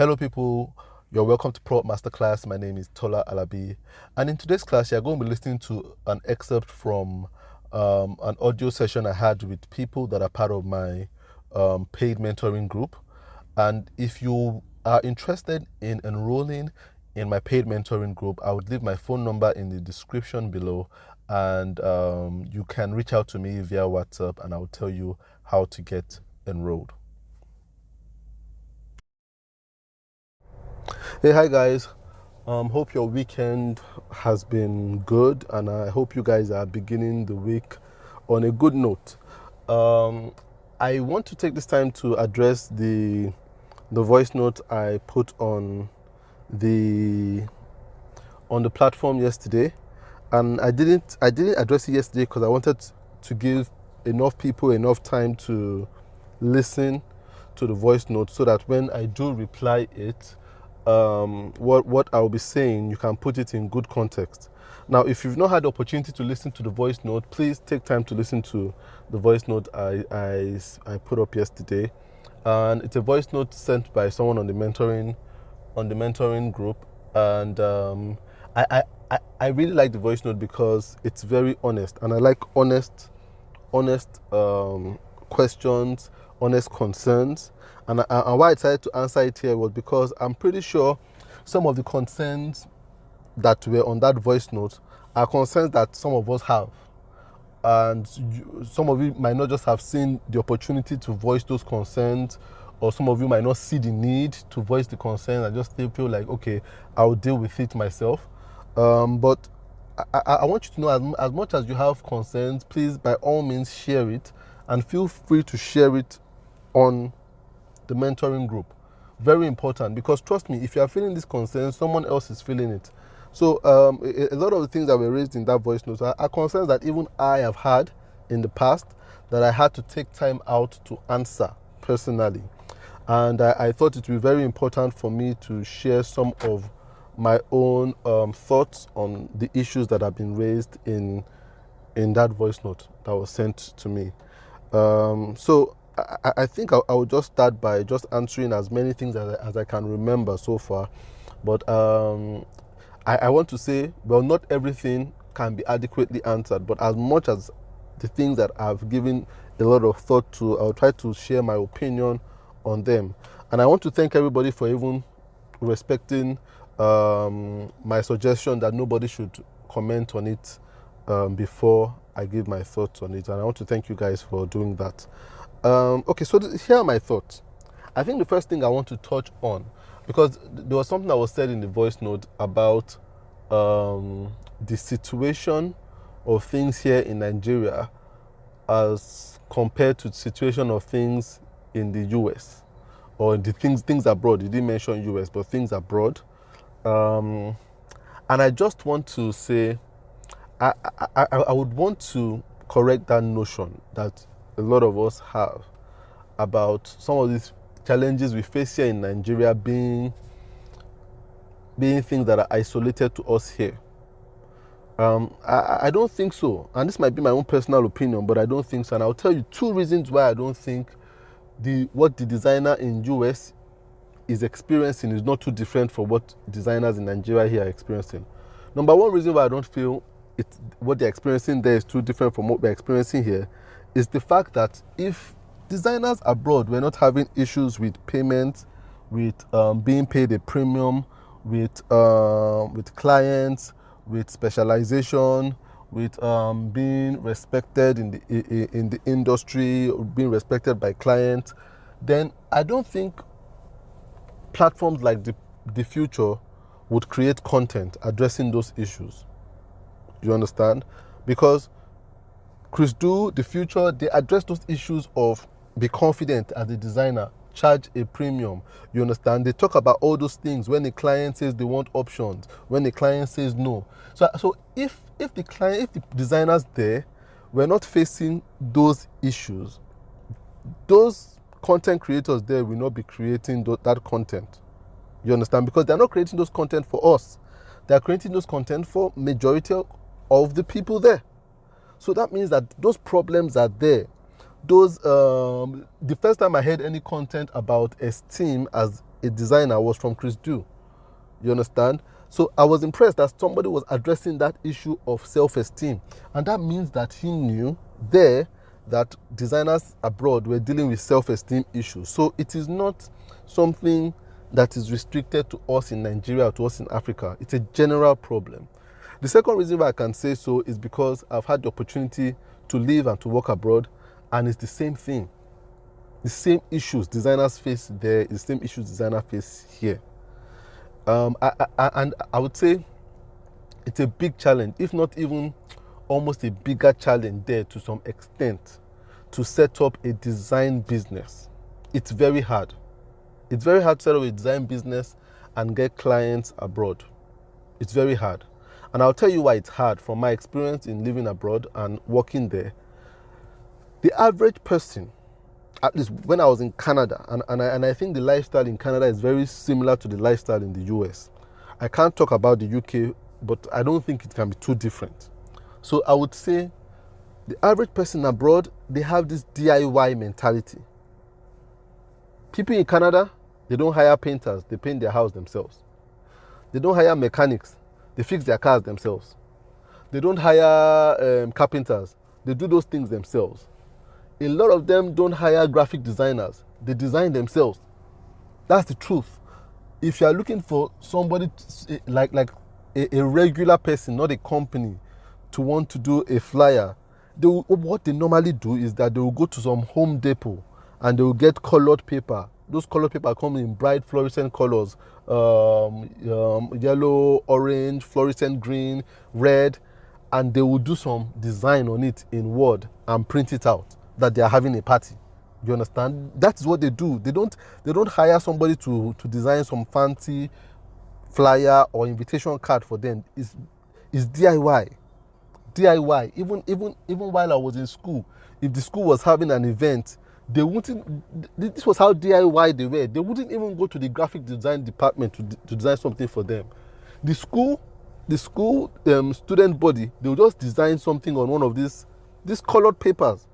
Hello people, you're welcome to Proup Masterclass. My name is Tola Alabi, and in today's class you're going to be listening to an excerpt from an audio session I had with people that are part of my paid mentoring group. And if you are interested in enrolling in my paid mentoring group, I would leave my phone number in the description below, and you can reach out to me via WhatsApp and I'll tell you how to get enrolled. Hey, hi guys. Hope your weekend has been good, and I hope you guys are beginning the week on a good note. I want to take this time to address the voice note I put the on the platform yesterday, and I didn't address it yesterday because I wanted to give enough people enough time to listen to the voice note so that when I do reply it, what I'll be saying, you can put it in good context. Now, if you've not had the opportunity to listen to the voice note, please take time to listen to the voice note I put up yesterday. And it's a voice note sent by someone on the mentoring group, and I really like the voice note because it's very honest, and I like honest questions, honest concerns. And why I decided to answer it here was because I'm pretty sure some of the concerns that were on that voice note are concerns that some of us have. And some of you might not just have seen the opportunity to voice those concerns, or some of you might not see the need to voice the concerns and just feel like, okay, I'll deal with it myself. But I want you to know, as much as you have concerns, please by all means share it, and feel free to share it on the mentoring group. Very important, because trust me, if you are feeling this concern, someone else is feeling it. So a lot of the things that were raised in that voice note are concerns that even I have had in the past, that I had to take time out to answer personally. And I thought it would be very important for me to share some of my own thoughts on the issues that have been raised in that voice note that was sent to me. So I think I will just start by just answering as many things as I can remember so far. But I want to say, well, not everything can be adequately answered, but as much as the things that I've given a lot of thought to, I'll try to share my opinion on them. And I want to thank everybody for even respecting my suggestion that nobody should comment on it before I give my thoughts on it. And I want to thank you guys for doing that. Okay, so here are my thoughts. I think the first thing I want to touch on, because there was something that was said in the voice note about the situation of things here in Nigeria as compared to the situation of things in the US, or the things abroad. You didn't mention US, but things abroad. And I just want to say, I would want to correct that notion that a lot of us have about some of these challenges we face here in Nigeria being things that are isolated to us here. I don't think so, and this might be my own personal opinion, but I don't think so. And I'll tell you two reasons why I don't think what the designer in US is experiencing is not too different from what designers in Nigeria here are experiencing. Number one reason why I don't feel what they're experiencing there is too different from what we're experiencing here is the fact that if designers abroad were not having issues with payment, with being paid a premium, with clients, with specialization, with being respected in the industry, being respected by clients, then I don't think platforms like the Future would create content addressing those issues. You understand? Because Chris Do, the Future, they address those issues of be confident as a designer, charge a premium. You understand? They talk about all those things when the client says they want options, when the client says no. So if the designers there were not facing those issues, those content creators there will not be creating that content. You understand? Because they're not creating those content for us. They're creating those content for majority of the people there. So that means that those problems are there. The first time I heard any content about esteem as a designer was from Chris Du. You understand? So I was impressed that somebody was addressing that issue of self-esteem. And that means that he knew there that designers abroad were dealing with self-esteem issues. So it is not something that is restricted to us in Nigeria or to us in Africa. It's a general problem. The second reason why I can say so is because I've had the opportunity to live and to work abroad, and it's the same thing. The same issues designers face there is the same issues designers face here. And I would say it's a big challenge, if not even almost a bigger challenge there to some extent, to set up a design business. It's very hard. It's very hard to set up a design business and get clients abroad. It's very hard. And I'll tell you why it's hard from my experience in living abroad and working there. The average person, at least when I was in Canada, and I think the lifestyle in Canada is very similar to the lifestyle in the US. I can't talk about the UK, but I don't think it can be too different. So I would say the average person abroad, they have this DIY mentality. People in Canada, they don't hire painters, they paint their house themselves. They don't hire mechanics, they fix their cars themselves. They don't hire carpenters, they do those things themselves. A lot of them don't hire graphic designers, they design themselves. That's the truth. If you are looking for somebody like a regular person, not a company, to want to do a flyer, what they normally do is that they will go to some Home Depot and they will get colored paper. Those colored paper come in bright fluorescent colors, yellow, orange, fluorescent green, red, and they will do some design on it in Word and print it out that they are having a party. You understand? That is what they do. They don't hire somebody to design some fancy flyer or invitation card for them. It's DIY. DIY. Even while I was in school, if the school was having an event, they wouldn't. This was how DIY they were. They wouldn't even go to the graphic design department to design something for them. The school student body, they would just design something on one of these colored papers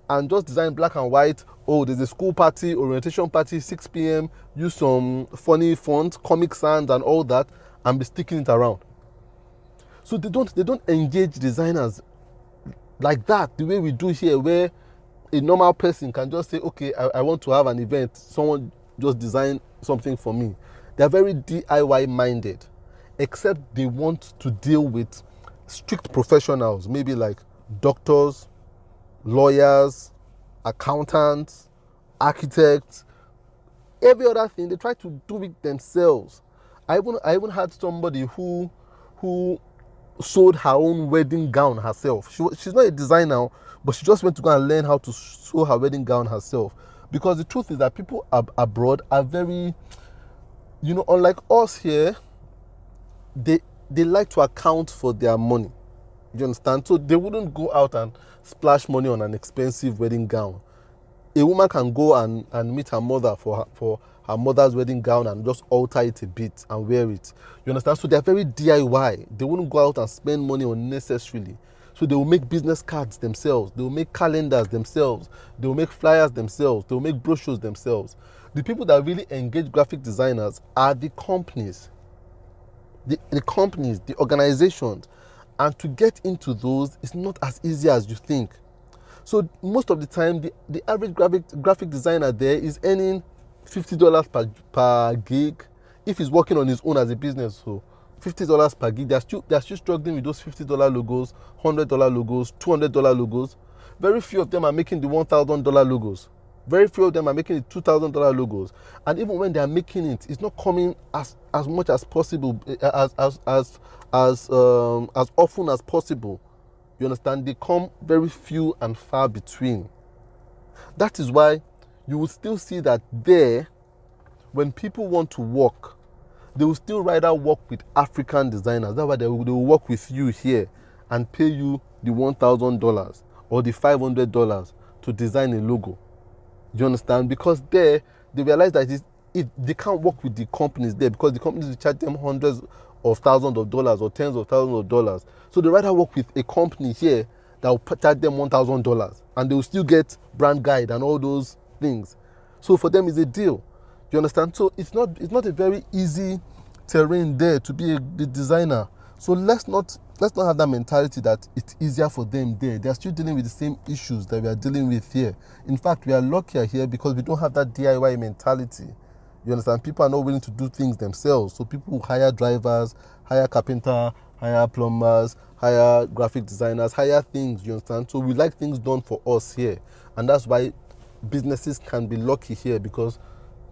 and just design black and white. Oh, there's a school party, orientation party, 6 p.m. Use some funny font, Comic Sans and all that, and be sticking it around. So they don't engage designers like that, the way we do here, where a normal person can just say, okay, I want to have an event, someone just design something for me. They're very DIY minded, except they want to deal with strict professionals, maybe like doctors, lawyers, accountants, architects, every other thing. They try to do it themselves. I even had somebody who sewed her own wedding gown herself. She's not a designer, but she just went to go and learn how to sew her wedding gown herself. Because the truth is that people abroad are very, unlike us here, they like to account for their money. You understand? So they wouldn't go out and splash money on an expensive wedding gown. A woman can go and meet her mother for her mother's wedding gown and just alter it a bit and wear it. You understand? So they're very DIY. They wouldn't go out and spend money unnecessarily. So they will make business cards themselves. They will make calendars themselves. They will make flyers themselves. They will make brochures themselves. The people that really engage graphic designers are the companies. The companies, the organizations. And to get into those is not as easy as you think. So most of the time, the average graphic designer there is earning $50 per gig if he's working on his own as a business. So $50 per gig, they're still struggling with those $50 logos, $100 logos, $200 logos. Very few of them are making the $1,000 logos. Very few of them are making the $2,000 logos. And even when they are making it, it's not coming as much as possible, as often as possible. You understand? They come very few and far between. That is why you will still see that there, when people want to work, they will still rather work with African designers. That's why they will work with you here and pay you the $1,000 or the $500 to design a logo. You understand? Because there, they realize that they can't work with the companies there, because the companies will charge them hundreds of thousands of dollars or tens of thousands of dollars. So they rather work with a company here that will charge them $1,000, and they will still get brand guide and all those things. So for them, it's a deal. You understand? So it's not a very easy terrain there to be a designer. So let's not have that mentality that it's easier for them there. They're still dealing with the same issues that we are dealing with here. In fact, we are luckier here because we don't have that DIY mentality. You understand? People are not willing to do things themselves. So people will hire drivers, hire carpenter, hire plumbers, hire graphic designers, hire things. You understand? So we like things done for us here. And that's why businesses can be lucky here, because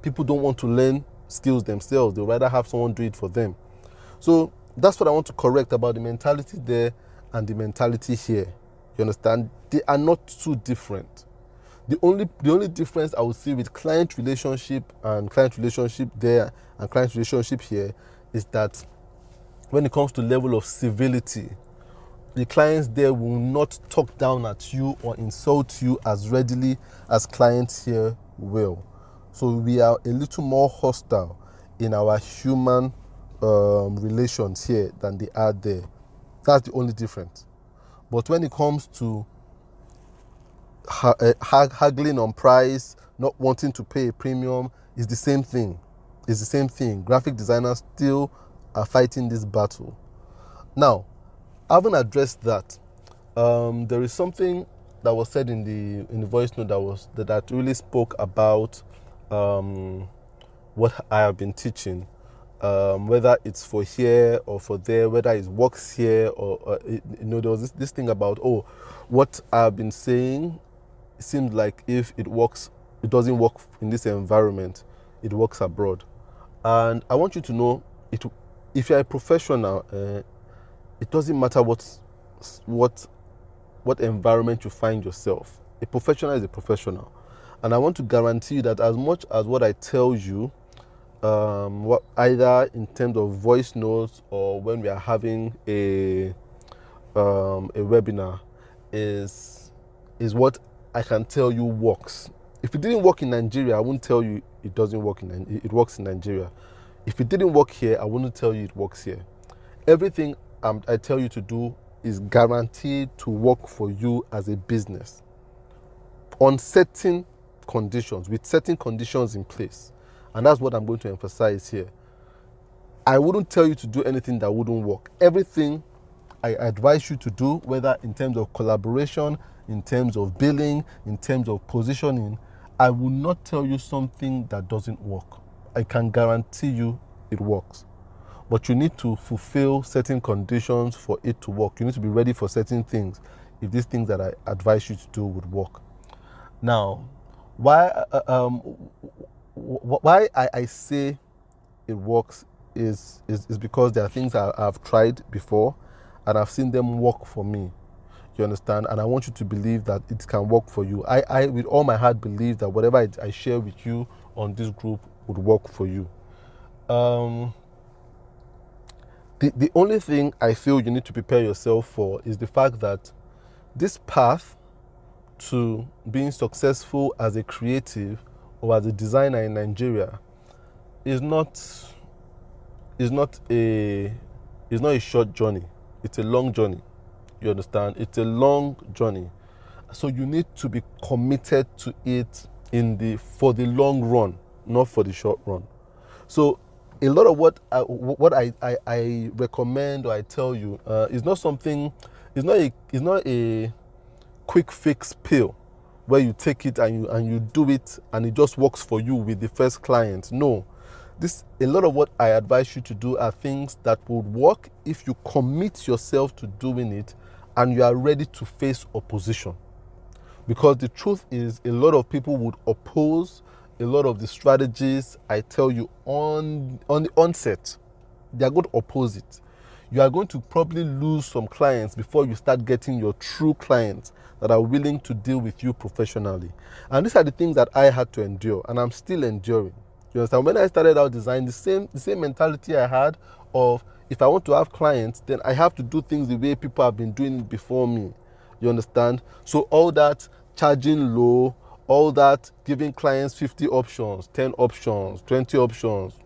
people don't want to learn skills themselves. They'd rather have someone do it for them. So that's what I want to correct about the mentality there and the mentality here. You understand? They are not too different. The only difference I would see with client relationship there and client relationship here is that when it comes to level of civility, the clients there will not talk down at you or insult you as readily as clients here will. So we are a little more hostile in our human relations here than they are there. That's the only difference. But when it comes to haggling on price, not wanting to pay a premium, it's the same thing. It's the same thing. Graphic designers still are fighting this battle. Now, having addressed that, there is something that was said in the voice note that really spoke about what I have been teaching, whether it's for here or for there, whether it works here or there was this thing about what I've been saying. It seems like if it works, it doesn't work in this environment, it works abroad. And I want you to know, if you're a professional, it doesn't matter what environment you find yourself. A professional is a professional. And I want to guarantee you that as much as what I tell you, either in terms of voice notes or when we are having a webinar, is what I can tell you works. If it didn't work in Nigeria, I wouldn't tell you it doesn't work it works in Nigeria. If it didn't work here, I wouldn't tell you it works here. Everything I tell you to do is guaranteed to work for you as a business on certain conditions, with certain conditions in place. And that's what I'm going to emphasize here. I wouldn't tell you to do anything that wouldn't work. Everything I advise you to do, whether in terms of collaboration, in terms of billing, in terms of positioning, I will not tell you something that doesn't work. I can guarantee you it works. But you need to fulfill certain conditions for it to work. You need to be ready for certain things if these things that I advise you to do would work. Now, why I say it works is because there are things I've tried before and I've seen them work for me. You understand? And I want you to believe that it can work for you. I with all my heart believe that whatever I share with you on this group would work for you. The only thing I feel you need to prepare yourself for is the fact that this path to being successful as a creative or as a designer in Nigeria is not a short journey. It's a long journey. You understand? It's a long journey. So you need to be committed to it for the long run, not for the short run. So a lot of what I recommend or I tell you is not something. It's not a quick fix pill where you take it and you do it and it just works for you with the first client. No. A lot of what I advise you to do are things that would work if you commit yourself to doing it and you are ready to face opposition. Because the truth is, a lot of people would oppose a lot of the strategies I tell you on the onset. They are going to oppose it. You are going to probably lose some clients before you start getting your true clients that are willing to deal with you professionally. And these are the things that I had to endure, and I'm still enduring. You understand? When I started out design, the same mentality I had of, if I want to have clients, then I have to do things the way people have been doing it before me. You understand? So all that charging low, all that giving clients 50 options, 10 options, 20 options,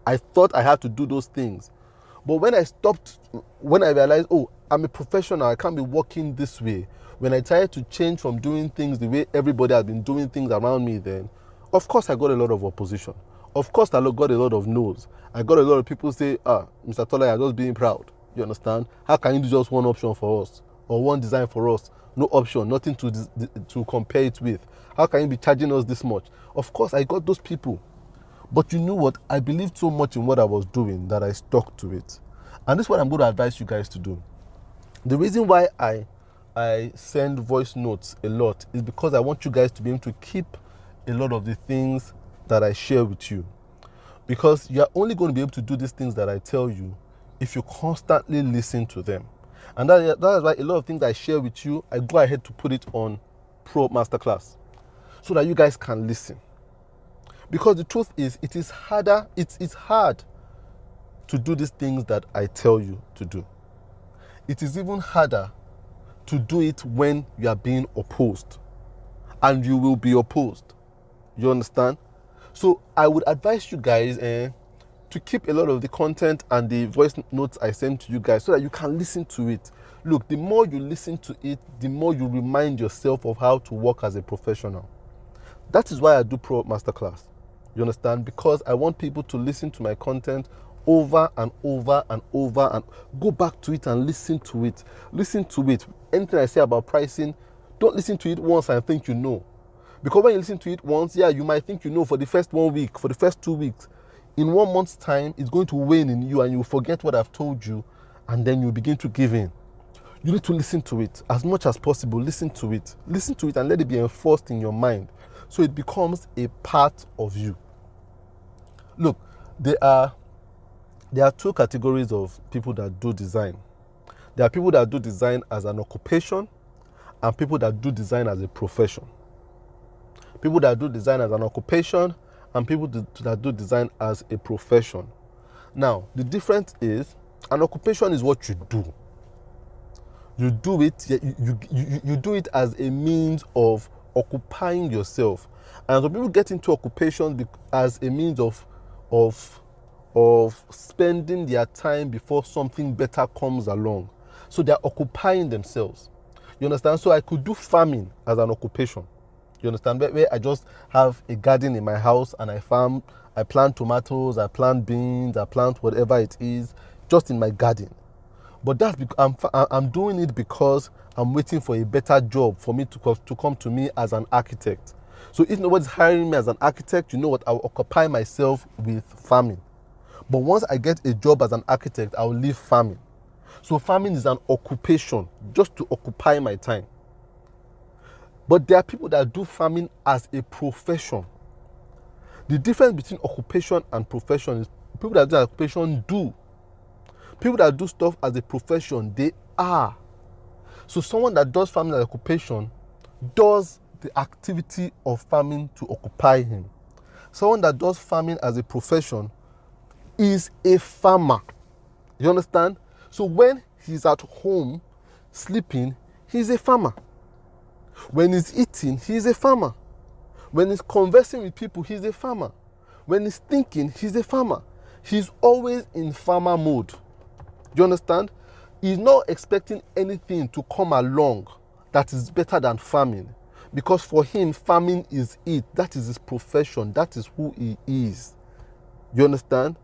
I thought I had to do those things. But when I realized, I'm a professional, I can't be working this way. When I tried to change from doing things the way everybody has been doing things around me then, Of course, I got a lot of opposition. Of course, I got a lot of no's. I got a lot of people say, Mr. Tola, you're just being proud. You understand? How can you do just one option for us? Or one design for us? No option, nothing to compare it with. How can you be charging us this much? Of course, I got those people. But you know what? I believed so much in what I was doing that I stuck to it. And this is what I'm going to advise you guys to do. The reason why I send voice notes a lot is because I want you guys to be able to keep a lot of the things that I share with you. Because you're only going to be able to do these things that I tell you if you constantly listen to them. And that is why a lot of things I share with you, I go ahead to put it on Proup Masterclass so that you guys can listen. Because the truth is, it's hard to do these things that I tell you to do. It is even harder to do it when you are being opposed. And you will be opposed. You understand? So I would advise you guys to keep a lot of the content and the voice notes I send to you guys so that you can listen to it. Look, the more you listen to it, the more you remind yourself of how to work as a professional. That is why I do Proup Masterclass. You understand? Because I want people to listen to my content over and over and over and go back to it and listen to it. Listen to it. Anything I say about pricing, don't listen to it once and think you know. Because when you listen to it once, you might think you know for the first 1 week, for the first 2 weeks. In 1 month's time, it's going to wane in you and you will forget what I've told you, and then you begin to give in. You need to listen to it as much as possible. Listen to it. Listen to it and let it be enforced in your mind so it becomes a part of you. Look, there are 2 categories of people that do design. There are people that do design as an occupation and people that do design as a profession. People that do design as an occupation and people that do design as a profession. Now, the difference is an occupation is what you do. You do it, you do it as a means of occupying yourself. And some people get into occupation as a means of spending their time before something better comes along. So they're occupying themselves. You understand? So I could do farming as an occupation. You understand? Where I just have a garden in my house and I farm, I plant tomatoes, I plant beans, I plant whatever it is, just in my garden. But that's because I'm doing it because I'm waiting for a better job for me to come to me as an architect. So if nobody's hiring me as an architect, you know what? I'll occupy myself with farming. But once I get a job as an architect, I'll leave farming. So farming is an occupation, just to occupy my time. But there are people that do farming as a profession. The difference between occupation and profession is people that do occupation do. People that do stuff as a profession, they are. So someone that does farming as an occupation does the activity of farming to occupy him. Someone that does farming as a profession is a farmer. You understand? So when he's at home sleeping, he's a farmer. When he's eating, he's a farmer. When he's conversing with people, he's a farmer. When he's thinking, he's a farmer. He's always in farmer mode. You understand? He's not expecting anything to come along that is better than farming. Because for him, farming is it. That is his profession. That is who he is. You understand?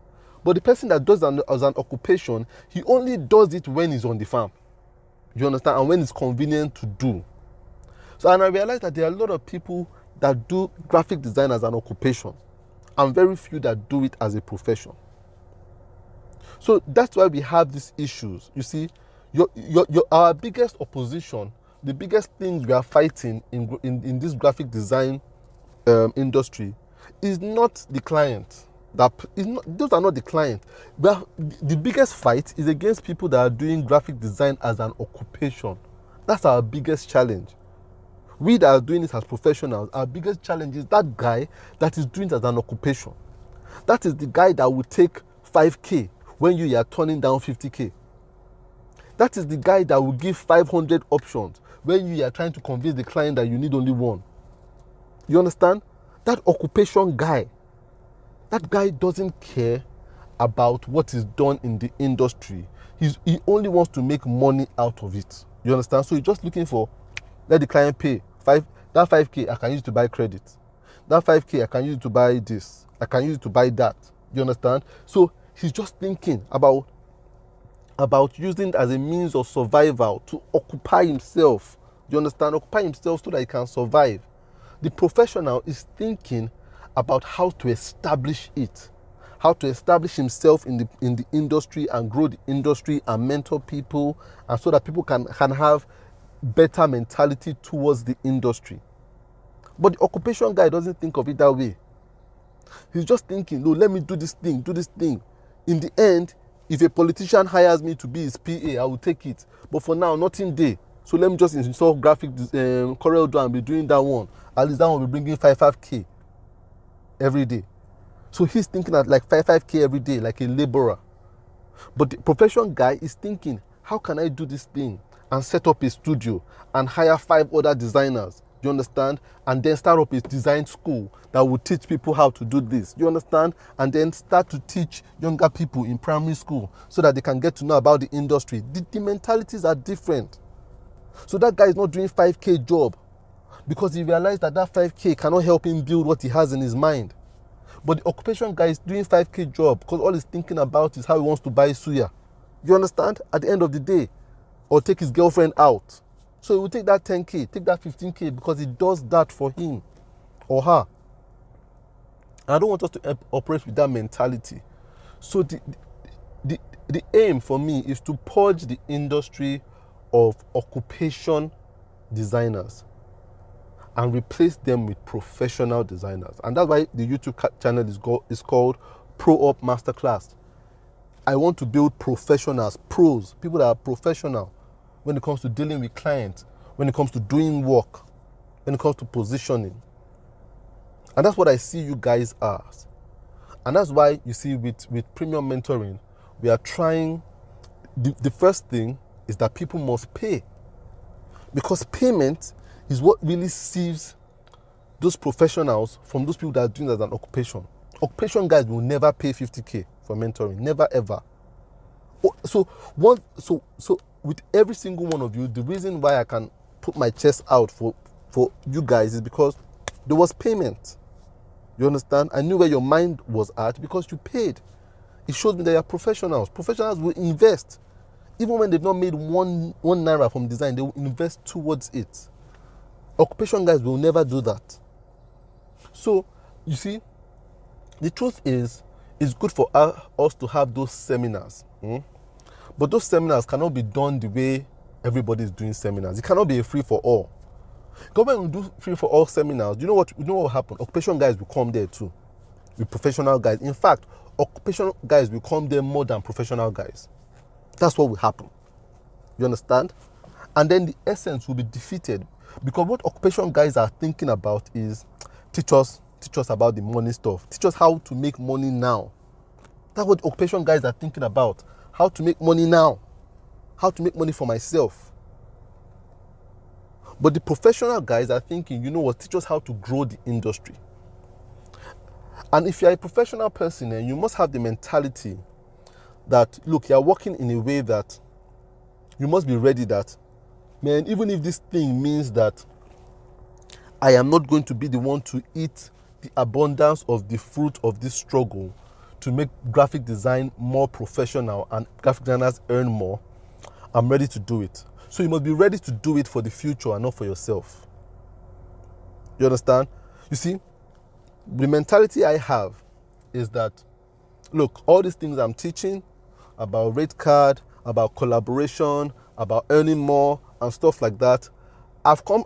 But the person that does it as an occupation, he only does it when he's on the farm. You understand? And when it's convenient to do. So, and I realized that there are a lot of people that do graphic design as an occupation and very few that do it as a profession. So that's why we have these issues. You see, our biggest opposition, the biggest things we are fighting in this graphic design industry is not the client. Those are not the client. The biggest fight is against people that are doing graphic design as an occupation. That's our biggest challenge. We that are doing it as professionals, our biggest challenge is that guy that is doing it as an occupation. That is the guy that will take 5K when you are turning down 50K. That is the guy that will give 500 options when you are trying to convince the client that you need only one. You understand? That occupation guy, that guy doesn't care about what is done in the industry. He only wants to make money out of it. You understand? So he's just looking for, let the client pay. That 5K I can use to buy credit. That 5K, I can use it to buy this. I can use it to buy that. You understand? So he's just thinking about using it as a means of survival to occupy himself. You understand? Occupy himself so that he can survive. The professional is thinking about how to establish it, how to establish himself in the industry and grow the industry and mentor people, and so that people can have better mentality towards the industry. But the occupation guy doesn't think of it that way. He's just thinking, no, let me do this thing. In the end, if a politician hires me to be his PA, I will take it. But for now, nothing there. So let me just install graphic Corel Draw and be doing that one. At least that one will be bringing 5K every day. So he's thinking at like 5K every day, like a laborer. But the profession guy is thinking, how can I do this thing and set up a studio and hire 5 other designers? You understand? And then start up a design school that will teach people how to do this. You understand? And then start to teach younger people in primary school so that they can get to know about the industry. The mentalities are different. So that guy is not doing 5K job because he realized that 5K cannot help him build what he has in his mind. But the occupation guy is doing 5K job because all he's thinking about is how he wants to buy suya. You understand? At the end of the day, or take his girlfriend out. So he will take that 10K, take that 15K because he does that for him or her. I don't want us to operate with that mentality. So the aim for me is to purge the industry of occupation designers and replace them with professional designers. And that's why the YouTube channel is called Proup Masterclass. I want to build professionals, pros, people that are professional when it comes to dealing with clients, when it comes to doing work, when it comes to positioning. And that's what I see you guys as. And that's why you see with premium mentoring, we are trying, the first thing is that people must pay. Because payment is what really saves those professionals from those people that are doing it as an occupation. Occupation guys will never pay 50K for mentoring, never ever. So with every single one of you, the reason why I can put my chest out for you guys is because there was payment. You understand? I knew where your mind was at because you paid. It shows me that you're professionals. Professionals will invest. Even when they've not made one naira from design, they will invest towards it. Occupation guys will never do that. So, you see, the truth is, it's good for us to have those seminars. But those seminars cannot be done the way everybody is doing seminars. It cannot be a free for all. Government will do free for all seminars. You know what will happen? Occupation guys will come there too, with professional guys. In fact, occupational guys will come there more than professional guys. That's what will happen. You understand? And then the essence will be defeated because what occupation guys are thinking about is teach us about the money stuff. Teach us how to make money now. That's what occupation guys are thinking about. How to make money now. How to make money for myself. But the professional guys are thinking, you know what, teach us how to grow the industry. And if you're a professional person, then you must have the mentality that, look, you're working in a way that you must be ready that, man, even if this thing means that I am not going to be the one to eat the abundance of the fruit of this struggle to make graphic design more professional and graphic designers earn more, I'm ready to do it. So you must be ready to do it for the future and not for yourself. You understand? You see, the mentality I have is that, look, all these things I'm teaching about rate card, about collaboration, about earning more and stuff like that, I've come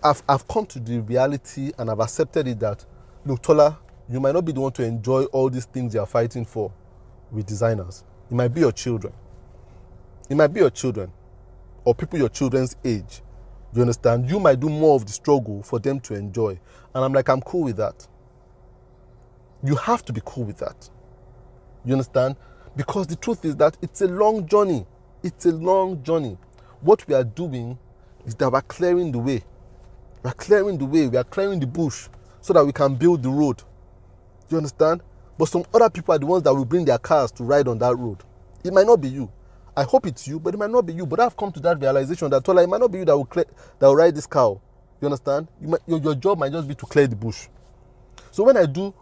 to the reality and I've accepted it that, look, Tola, you might not be the one to enjoy all these things you are fighting for with designers. It might be your children. It might be your children or people your children's age. You understand? You might do more of the struggle for them to enjoy. And I'm like, I'm cool with that. You have to be cool with that. You understand? Because the truth is that it's a long journey. It's a long journey. What we are doing is that we're clearing the way. We're clearing the way. We are clearing the bush so that we can build the road. You understand? But some other people are the ones that will bring their cars to ride on that road. It might not be you. I hope it's you, but it might not be you. But I've come to that realization that, Tola, it might not be you that will ride this cow. You understand? Your job might just be to clear the bush. So when I do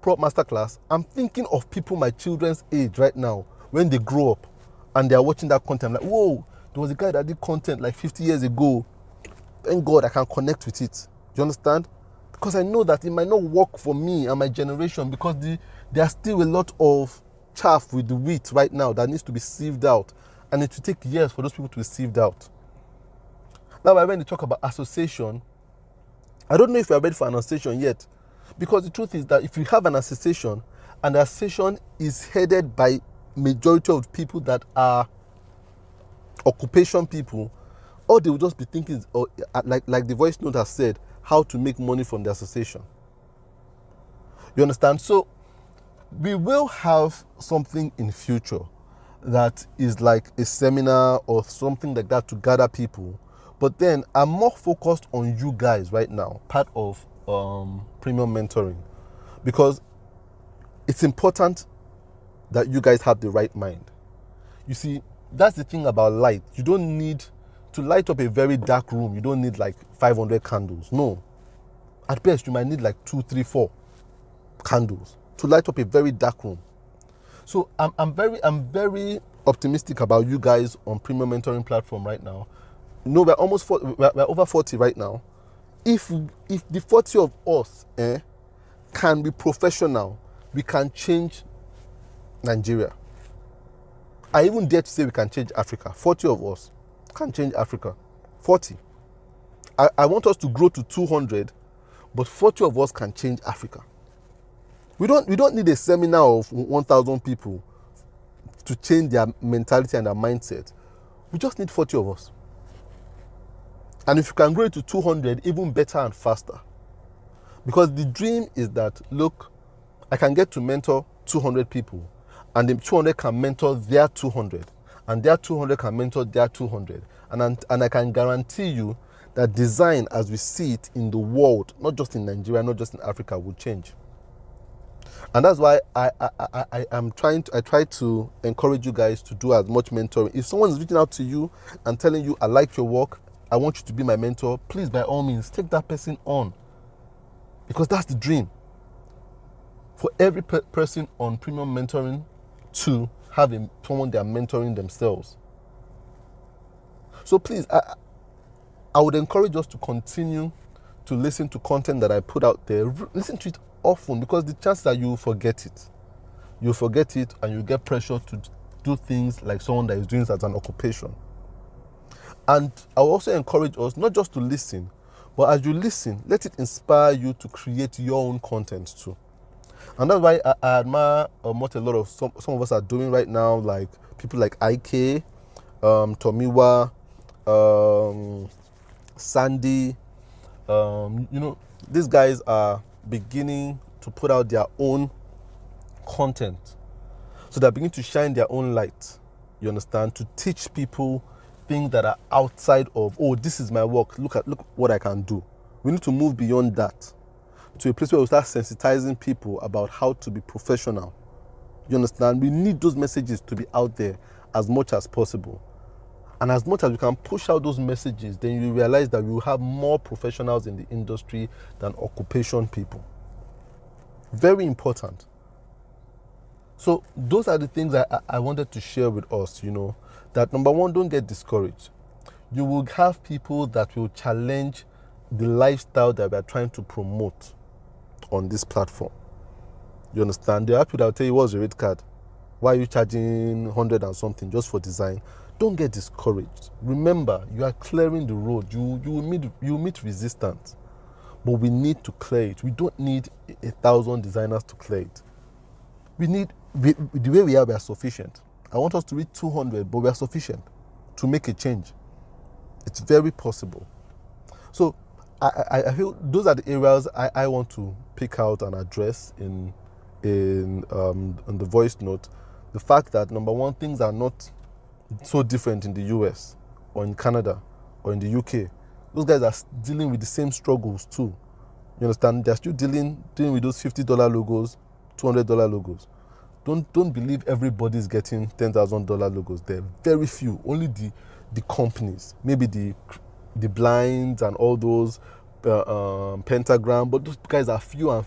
Proup Masterclass, I'm thinking of people my children's age right now, when they grow up and they are watching that content. I'm like, whoa, there was a guy that did content like 50 years ago. Thank God I can connect with it. Do you understand? Because I know that it might not work for me and my generation, because there are still a lot of chaff with the wheat right now that needs to be sieved out. And it will take years for those people to be sieved out. That's why when they talk about association, I don't know if you are ready for an association yet. Because the truth is that if you have an association, and the association is headed by majority of people that are occupation people, all they will just be thinking is, like the voice note has said, how to make money from the association. You understand? So we will have something in future that is like a seminar or something like that to gather people. But then I'm more focused on you guys right now, part of premium mentoring, because it's important that you guys have the right mind. You see, that's the thing about light. You don't need to light up a very dark room. You don't need like 500 candles. No. At best, you might need like 2, 3, 4 candles to light up a very dark room. So I'm very optimistic about you guys on premium mentoring platform right now. No, we're almost we're over 40 right now. If the 40 of us can be professional, we can change Nigeria. I even dare to say we can change Africa. 40 of us can change Africa. 40. I want us to grow to 200, but 40 of us can change Africa. We don't need a seminar of 1,000 people to change their mentality and their mindset. We just need 40 of us. And if you can grow it to 200, even better and faster. Because the dream is that, look, I can get to mentor 200 people, and the 200 can mentor their 200, and their 200 can mentor their 200. And I can guarantee you that design as we see it in the world, not just in Nigeria, not just in Africa, will change. And that's why I try to encourage you guys to do as much mentoring. If someone is reaching out to you and telling you, I like your work, I want you to be my mentor, please, by all means, take that person on. Because that's the dream. For every person on premium mentoring to have someone they are mentoring themselves. So please, I would encourage us to continue to listen to content that I put out there. Listen to it often, because the chance that you forget it. You'll forget it and you get pressure to do things like someone that is doing it as an occupation. And I will also encourage us not just to listen, but as you listen, let it inspire you to create your own content too. And that's why I admire what a lot of some of us are doing right now, like people like IK, Tomiwa, Sandy. These guys are beginning to put out their own content. So they're beginning to shine their own light, you understand, to teach people things that are outside of, oh, this is my work, look what I can do. We need to move beyond that to a place where we start sensitizing people about how to be professional. You understand? We need those messages to be out there as much as possible. And as much as we can push out those messages, then you realize that we will have more professionals in the industry than occupation people. Very important. So those are the things I wanted to share with us, that number one, don't get discouraged. You will have people that will challenge the lifestyle that we are trying to promote on this platform. You understand? There are people that will tell you, what's your rate card? Why are you charging 100 and something just for design? Don't get discouraged. Remember, you are clearing the road. You will meet resistance, but we need to clear it. We don't need 1,000 designers to clear it. The way we are sufficient. I want us to reach 200, but we are sufficient to make a change. It's very possible. So I feel those are the areas I want to pick out and address in the voice note. The fact that, number one, things are not so different in the US or in Canada or in the UK. Those guys are dealing with the same struggles too. You understand? They're still dealing with those $50 logos, $200 logos. Don't believe everybody's getting $10,000 logos. There are very few. Only the companies, maybe the blinds and all those pentagram, but those guys are few and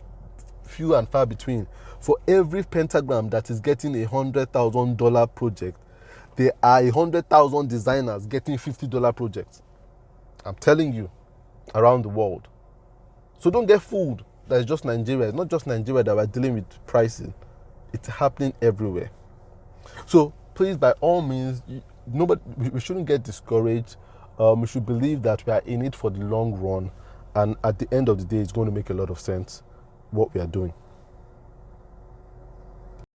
few and far between. For every pentagram that is getting $100,000 project, there are 100,000 designers getting $50 projects. I'm telling you, around the world. So don't get fooled that it's just Nigeria. It's not just Nigeria that we're dealing with pricing. It's happening everywhere. So please, by all means, we shouldn't get discouraged. We should believe that we are in it for the long run, and at the end of the day, it's going to make a lot of sense what we are doing.